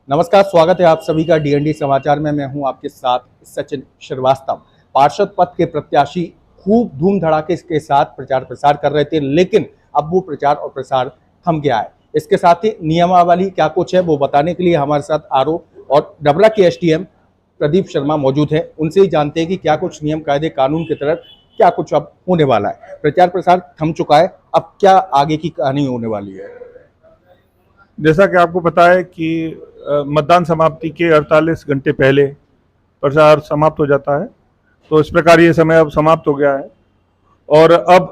नमस्कार, स्वागत है आप सभी का डीएनडी समाचार में। मैं हूं आपके साथ सचिन श्रीवास्तव। पार्षद पद के प्रत्याशी खूब धूम धड़ाके के साथ प्रचार प्रसार कर रहे थे, लेकिन अब वो प्रचार और प्रसार थम गया है। इसके साथ ही नियमावली क्या कुछ है वो बताने के लिए हमारे साथ आरओ और डबरा के एसडीएम प्रदीप शर्मा मौजूद हैं। उनसे ही जानते हैं कि क्या कुछ नियम कायदे कानून के तहत क्या कुछ अब होने वाला है। प्रचार प्रसार थम चुका है, अब क्या आगे की कहानी होने वाली है? जैसा कि आपको पता है कि मतदान समाप्ति के 48 घंटे पहले प्रचार समाप्त हो जाता है, तो इस प्रकार ये समय अब समाप्त हो गया है और अब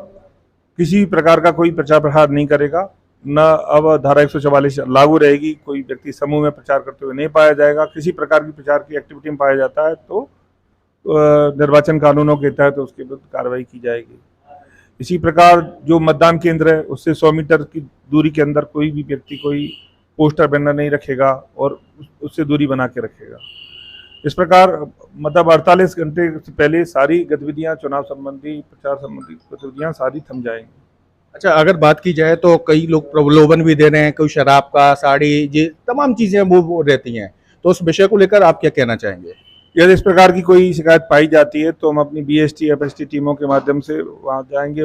किसी प्रकार का कोई प्रचार प्रसार नहीं करेगा। न अब धारा 144 लागू रहेगी, कोई व्यक्ति समूह में प्रचार करते हुए नहीं पाया जाएगा। किसी प्रकार की प्रचार की एक्टिविटी में पाया जाता है तो निर्वाचन कानूनों के तहत उसके विरुद्ध कार्रवाई की जाएगी। इसी प्रकार जो मतदान केंद्र है उससे 100 मीटर की दूरी के अंदर कोई भी व्यक्ति कोई पोस्टर बैनर नहीं रखेगा और उससे दूरी बना के रखेगा। इस प्रकार मतलब 48 घंटे से पहले सारी गतिविधियां, चुनाव संबंधी, प्रचार संबंधी गतिविधियां सारी थम जाएंगी। अच्छा, अगर बात की जाए तो कई लोग प्रलोभन भी दे रहे हैं, कोई शराब का, साड़ी, ये तमाम चीजें वो रहती हैं, तो उस विषय को लेकर आप क्या कहना चाहेंगे? यदि इस प्रकार की कोई शिकायत पाई जाती है तो हम अपनी बीएसटी एफएसटी टीमों के माध्यम से वहां जाएंगे,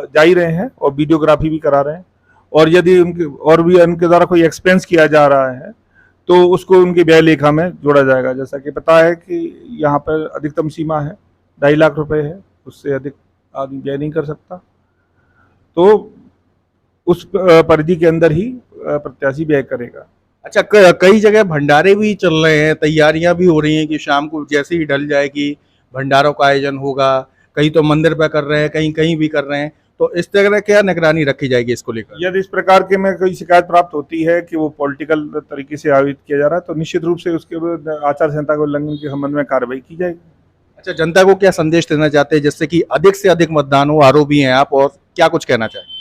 जा ही रहे हैं और वीडियोग्राफी भी करा रहे हैं। और यदि उनके द्वारा कोई एक्सपेंस किया जा रहा है तो उसको उनकी व्यय लेखा में जोड़ा जाएगा। जैसा कि पता है कि यहाँ पर अधिकतम सीमा है 2.5 लाख रुपए है, उससे अधिक आदमी व्यय नहीं कर सकता, तो उस परिधि के अंदर ही प्रत्याशी व्यय करेगा। अच्छा, कई जगह भंडारे भी चल रहे हैं, तैयारियां भी हो रही हैं कि शाम को जैसे ही ढल जाएगी भंडारों का आयोजन होगा। कहीं तो मंदिर पर कर रहे हैं, कहीं कहीं भी कर रहे हैं, तो इस तरह क्या निगरानी रखी जाएगी इसको लेकर? यदि इस प्रकार के में कोई शिकायत प्राप्त होती है कि वो पॉलिटिकल तरीके से आयोजित किया जा रहा है तो निश्चित रूप से उसके विरुद्ध आचार संहिता के उल्लंघन के संबंध में कार्रवाई की जाएगी। अच्छा, जनता को क्या संदेश देना चाहते हैं जिससे कि अधिक से अधिक मतदान हो? आरओ भी हैं आप, और क्या कुछ कहना चाहेंगे?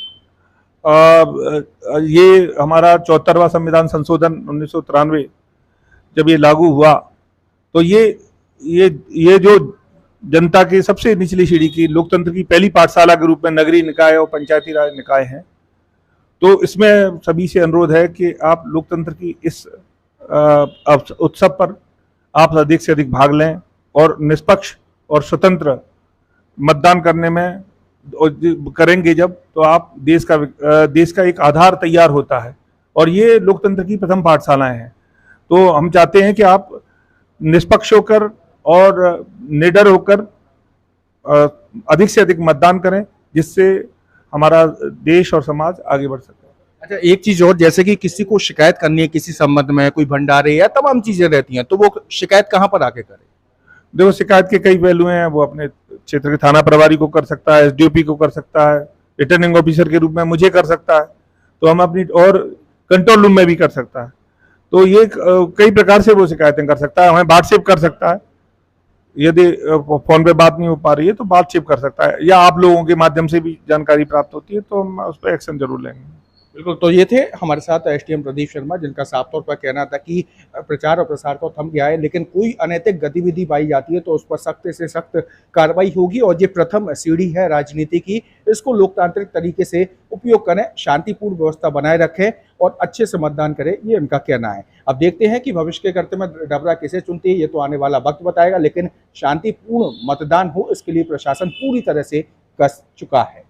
ये हमारा 74वां संविधान संशोधन 1993 जब ये लागू हुआ तो ये जो जनता की सबसे निचली सीढ़ी की लोकतंत्र की पहली पाठशाला के रूप में नगरीय निकाय और पंचायती राज निकाय हैं, तो इसमें सभी से अनुरोध है कि आप लोकतंत्र की इस उत्सव पर आप अधिक से अधिक भाग लें और निष्पक्ष और स्वतंत्र मतदान करने में करेंगे जब, तो आप देश का एक आधार तैयार होता है और ये लोकतंत्र की प्रथम पाठशालाएं हैं। तो हम चाहते हैं कि आप निष्पक्ष होकर और निडर होकर अधिक से अधिक मतदान करें, जिससे हमारा देश और समाज आगे बढ़ सके। अच्छा, एक चीज और, जैसे कि किसी को शिकायत करनी है किसी संबंध में, कोई भंडारे या तमाम चीजें रहती हैं, तो वो शिकायत कहाँ पर आके करे? देखो, शिकायत के कई पहलू हैं। वो अपने क्षेत्र के थाना प्रभारी को कर सकता है, एसडीओपी को कर सकता है, रिटर्निंग ऑफिसर के रूप में मुझे कर सकता है, तो हम अपनी और कंट्रोल रूम में भी कर सकता है। तो ये कई प्रकार से वो शिकायतें कर सकता है। हमें व्हाट्सएप कर सकता है, यदि फोन पे बात नहीं हो पा रही है तो व्हाट्सएप कर सकता है, या आप लोगों के माध्यम से भी जानकारी प्राप्त होती है तो हम उस पर एक्शन जरूर लेंगे। बिल्कुल, तो ये थे हमारे साथ एसडीएम प्रदीप शर्मा, जिनका साफ तौर पर कहना था कि प्रचार और प्रसार को थम गया है, लेकिन कोई अनैतिक गतिविधि पाई जाती है तो उस पर सख्त से सख्त कार्रवाई होगी। और ये प्रथम सीढ़ी है राजनीति की, इसको लोकतांत्रिक तरीके से उपयोग करें, शांतिपूर्ण व्यवस्था बनाए रखें और अच्छे से मतदान करें, ये उनका कहना है। अब देखते हैं कि भविष्य के करते में डबरा किसे चुनती है, ये तो आने वाला वक्त बताएगा, लेकिन शांतिपूर्ण मतदान हो इसके लिए प्रशासन पूरी तरह से कस चुका है।